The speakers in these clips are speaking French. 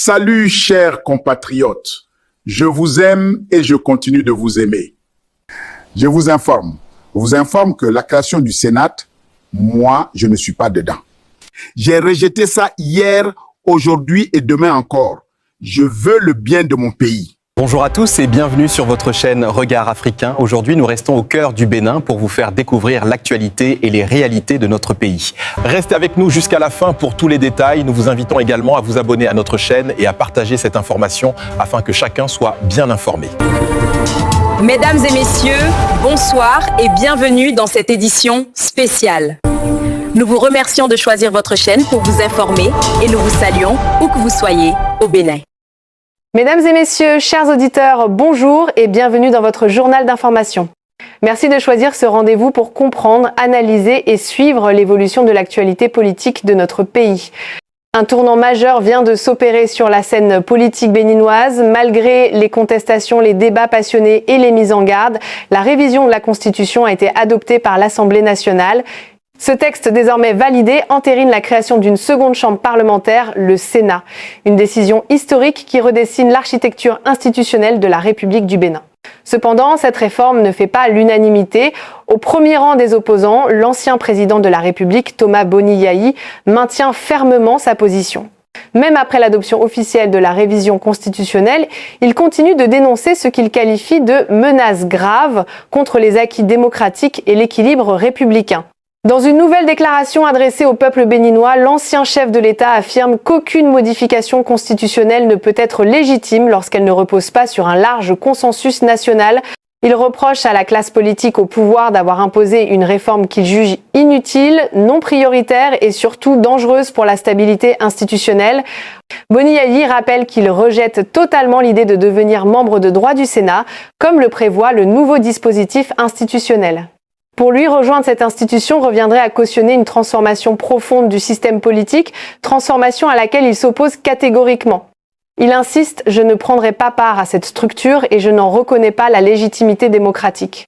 Salut chers compatriotes, je vous aime et je continue de vous aimer. Je vous informe que la création du Sénat, moi, je ne suis pas dedans. J'ai rejeté ça hier, aujourd'hui et demain encore. Je veux le bien de mon pays. Bonjour à tous et bienvenue sur votre chaîne Regard Africain. Aujourd'hui, nous restons au cœur du Bénin pour vous faire découvrir l'actualité et les réalités de notre pays. Restez avec nous jusqu'à la fin pour tous les détails. Nous vous invitons également à vous abonner à notre chaîne et à partager cette information afin que chacun soit bien informé. Mesdames et messieurs, bonsoir et bienvenue dans cette édition spéciale. Nous vous remercions de choisir votre chaîne pour vous informer et nous vous saluons où que vous soyez au Bénin. Mesdames et messieurs, chers auditeurs, bonjour et bienvenue dans votre journal d'information. Merci de choisir ce rendez-vous pour comprendre, analyser et suivre l'évolution de l'actualité politique de notre pays. Un tournant majeur vient de s'opérer sur la scène politique béninoise. Malgré les contestations, les débats passionnés et les mises en garde, la révision de la Constitution a été adoptée par l'Assemblée nationale. Ce texte, désormais validé, entérine la création d'une seconde chambre parlementaire, le Sénat. Une décision historique qui redessine l'architecture institutionnelle de la République du Bénin. Cependant, cette réforme ne fait pas l'unanimité. Au premier rang des opposants, l'ancien président de la République, Thomas Boni Yayi, maintient fermement sa position. Même après l'adoption officielle de la révision constitutionnelle, il continue de dénoncer ce qu'il qualifie de menaces graves contre les acquis démocratiques et l'équilibre républicain. Dans une nouvelle déclaration adressée au peuple béninois, l'ancien chef de l'État affirme qu'aucune modification constitutionnelle ne peut être légitime lorsqu'elle ne repose pas sur un large consensus national. Il reproche à la classe politique au pouvoir d'avoir imposé une réforme qu'il juge inutile, non prioritaire et surtout dangereuse pour la stabilité institutionnelle. Boni Yayi rappelle qu'il rejette totalement l'idée de devenir membre de droit du Sénat, comme le prévoit le nouveau dispositif institutionnel. Pour lui, rejoindre cette institution reviendrait à cautionner une transformation profonde du système politique, transformation à laquelle il s'oppose catégoriquement. Il insiste « Je ne prendrai pas part à cette structure et je n'en reconnais pas la légitimité démocratique ».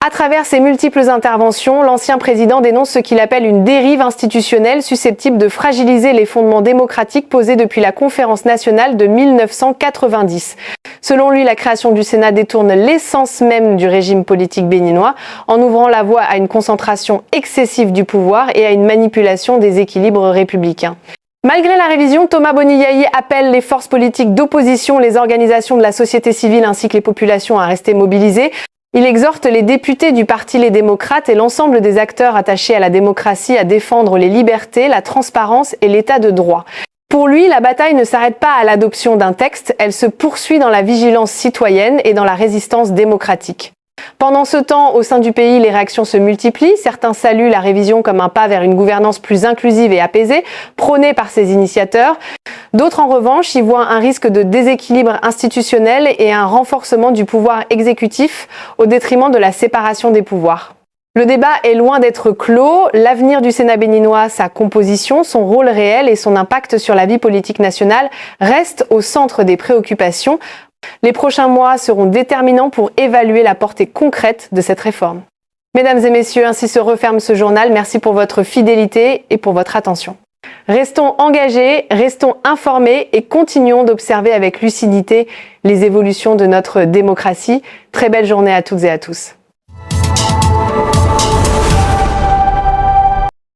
À travers ses multiples interventions, l'ancien président dénonce ce qu'il appelle une dérive institutionnelle susceptible de fragiliser les fondements démocratiques posés depuis la Conférence nationale de 1990. Selon lui, la création du Sénat détourne l'essence même du régime politique béninois en ouvrant la voie à une concentration excessive du pouvoir et à une manipulation des équilibres républicains. Malgré la révision, Thomas Boni Yayi appelle les forces politiques d'opposition, les organisations de la société civile ainsi que les populations à rester mobilisées. Il exhorte les députés du Parti Les Démocrates et l'ensemble des acteurs attachés à la démocratie à défendre les libertés, la transparence et l'état de droit. Pour lui, la bataille ne s'arrête pas à l'adoption d'un texte, elle se poursuit dans la vigilance citoyenne et dans la résistance démocratique. Pendant ce temps, au sein du pays, les réactions se multiplient. Certains saluent la révision comme un pas vers une gouvernance plus inclusive et apaisée, prônée par ses initiateurs. D'autres, en revanche, y voient un risque de déséquilibre institutionnel et un renforcement du pouvoir exécutif au détriment de la séparation des pouvoirs. Le débat est loin d'être clos. L'avenir du Sénat béninois, sa composition, son rôle réel et son impact sur la vie politique nationale restent au centre des préoccupations. Les prochains mois seront déterminants pour évaluer la portée concrète de cette réforme. Mesdames et messieurs, ainsi se referme ce journal. Merci pour votre fidélité et pour votre attention. Restons engagés, restons informés et continuons d'observer avec lucidité les évolutions de notre démocratie. Très belle journée à toutes et à tous.